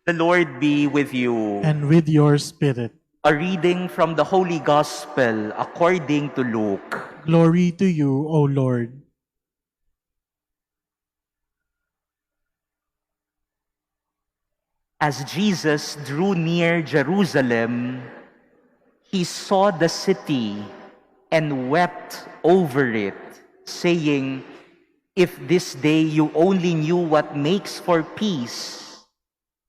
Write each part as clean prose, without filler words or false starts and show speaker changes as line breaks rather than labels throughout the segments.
The Lord be with you.
and with your spirit.
A reading from the Holy Gospel according to Luke.
Glory to you, O Lord.
As Jesus drew near Jerusalem, he saw the city and wept over it, saying, "If this day you only knew what makes for peace,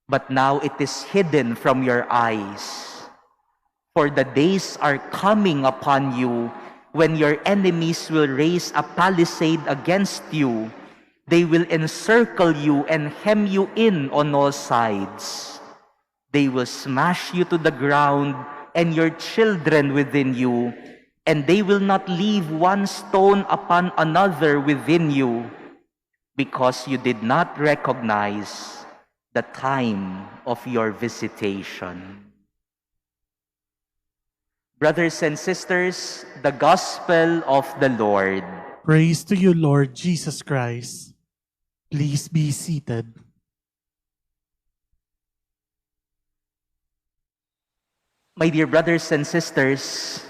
but now it is hidden from your eyes. For the days are coming upon you when your enemies will raise a palisade against you. They will encircle you and hem you in on all sides. They will smash you to the ground and your children within you, and they will not leave one stone upon another within you, because you did not recognize the time of your visitation." Brothers and sisters, the Gospel of the Lord.
Praise to you, Lord Jesus Christ. Please be seated.
My dear brothers and sisters,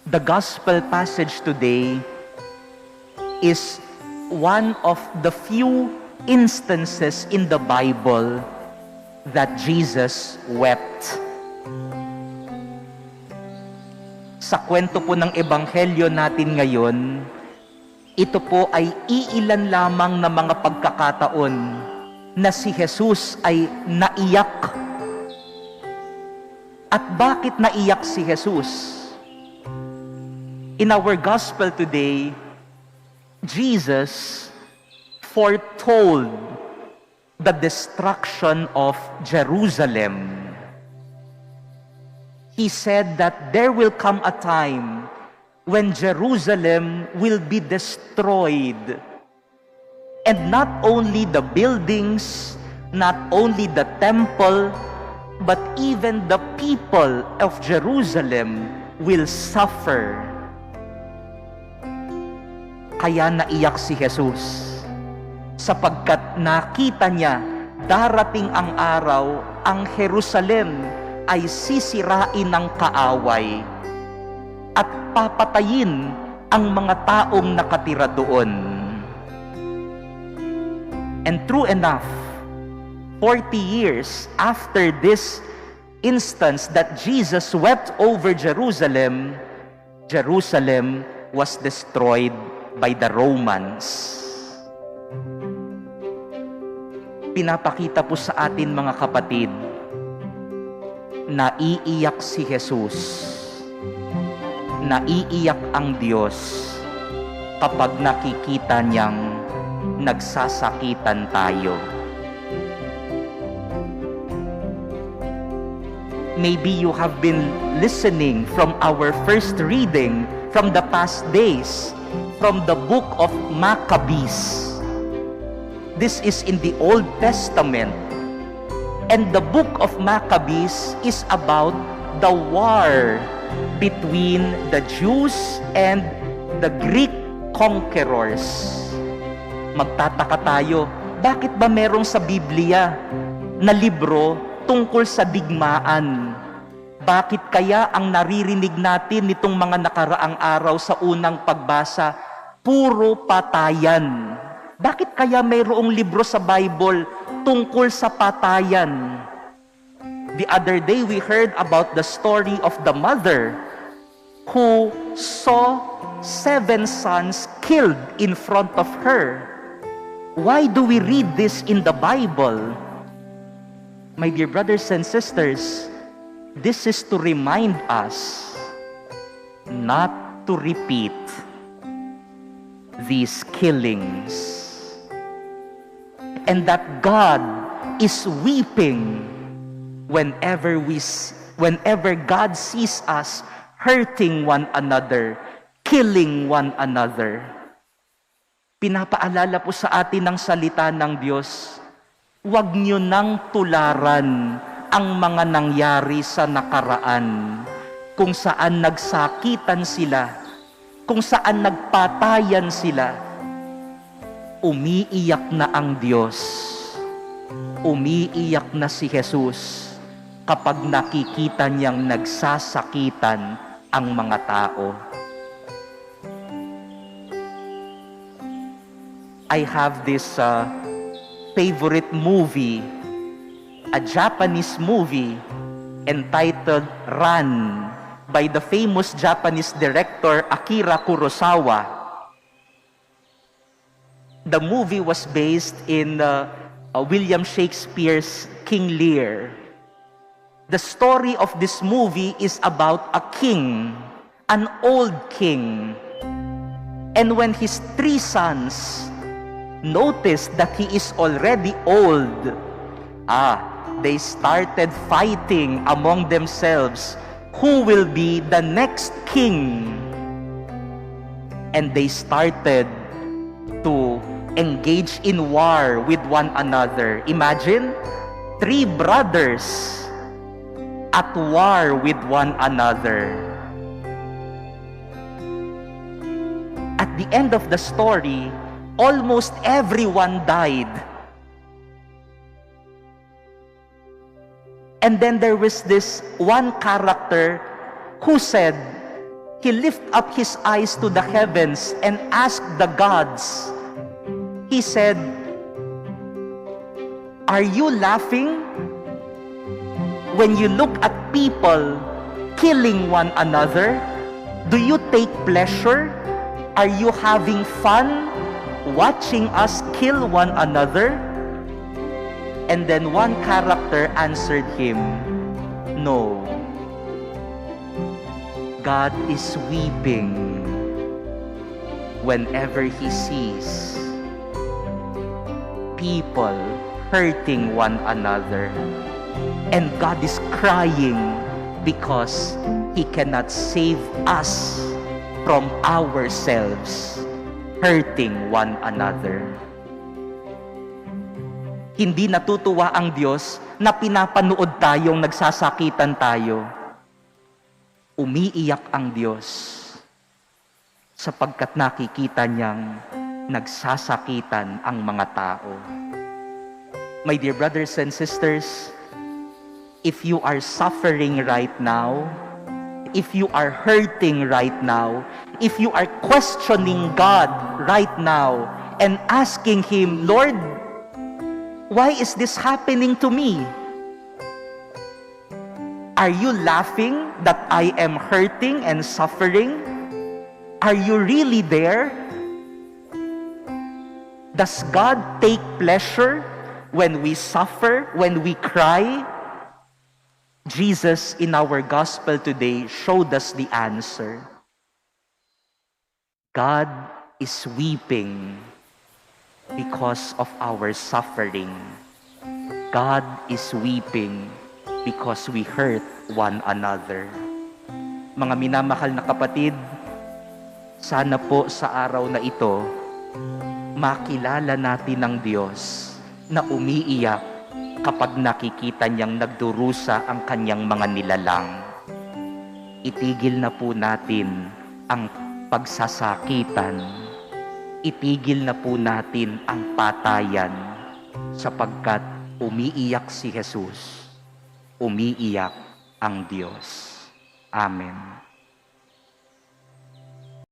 the Gospel passage today is one of the few instances in the Bible that Jesus wept. Sa kwento po ng Ebanghelyo natin ngayon, ito po ay iilan lamang na mga pagkakataon na si Jesus ay naiyak. At bakit naiyak si Jesus? In our Gospel today, Jesus foretold the destruction of Jerusalem. He said that there will come a time when Jerusalem will be destroyed. And not only the buildings, not only the temple, but even the people of Jerusalem will suffer. Kaya naiyak si Jesus, sapagkat nakita niya darating ang araw, ang Jerusalem ay sisirain ng kaaway at papatayin ang mga taong nakatira doon. And true enough, 40 years after this instance that Jesus wept over Jerusalem, Jerusalem was destroyed by the Romans. Pinapakita po sa atin, mga kapatid, naiiyak si Jesus, naiiyak ang Diyos kapag nakikita niyang nagsasakitan tayo. Maybe you have been listening from our first reading from the past days, from the book of Maccabees. This is in the Old Testament. And the book of Maccabees is about the war between the Jews and the Greek conquerors. Magtataka tayo, bakit ba merong sa Biblia na libro tungkol sa digmaan? Bakit kaya ang naririnig natin nitong mga nakaraang araw sa unang pagbasa, puro patayan? Bakit kaya mayroong libro sa Bible tungkol sa patayan? The other day, we heard about the story of the mother who saw 7 sons killed in front of her. Why do we read this in the Bible? My dear brothers and sisters, this is to remind us not to repeat these killings. And that God is weeping whenever God sees us hurting one another, killing one another. Pinapaalala po sa atin ng salita ng Diyos, huwag niyo nang tularan ang mga nangyari sa nakaraan, kung saan nagsakitan sila, kung saan nagpatayan sila. Umiiyak na ang Diyos. Umiiyak na si Jesus kapag nakikita niyang nagsasakitan ang mga tao. I have this favorite movie, a Japanese movie entitled Ran by the famous Japanese director Akira Kurosawa. The movie was based in William Shakespeare's King Lear. The story of this movie is about a king, an old king. And when his 3 sons noticed that he is already old, they started fighting among themselves who will be the next king. And they started to engage in war with one another. Imagine, 3 brothers at war with one another. At the end of the story, almost everyone died. And then there was this one character who said, he lifted up his eyes to the heavens and asked the gods. He said, "Are you laughing when you look at people killing one another? Do you take pleasure? Are you having fun watching us kill one another?" And then one character answered him, "No. God is weeping whenever He sees people hurting one another. And God is crying because He cannot save us from ourselves hurting one another." Hindi natutuwa ang Diyos na pinapanood tayong nagsasakitan tayo. Umiiyak ang Diyos sapagkat nakikita niyang nagsasakitan ang mga tao. My dear brothers and sisters, if you are suffering right now, if you are hurting right now, if you are questioning God right now and asking Him, "Lord, why is this happening to me?" Are you laughing that I am hurting and suffering? Are you really there? Does God take pleasure when we suffer, when we cry? Jesus in our gospel today showed us the answer. God is weeping because of our suffering. God is weeping because we hurt one another. Mga minamahal na kapatid, sana po sa araw na ito, makilala natin ang Diyos na umiiyak kapag nakikita niyang nagdurusa ang kanyang mga nilalang. Itigil na po natin ang pagsasakitan. Itigil na po natin ang patayan sapagkat umiiyak si Jesus. Umiiyak ang Diyos. Amen.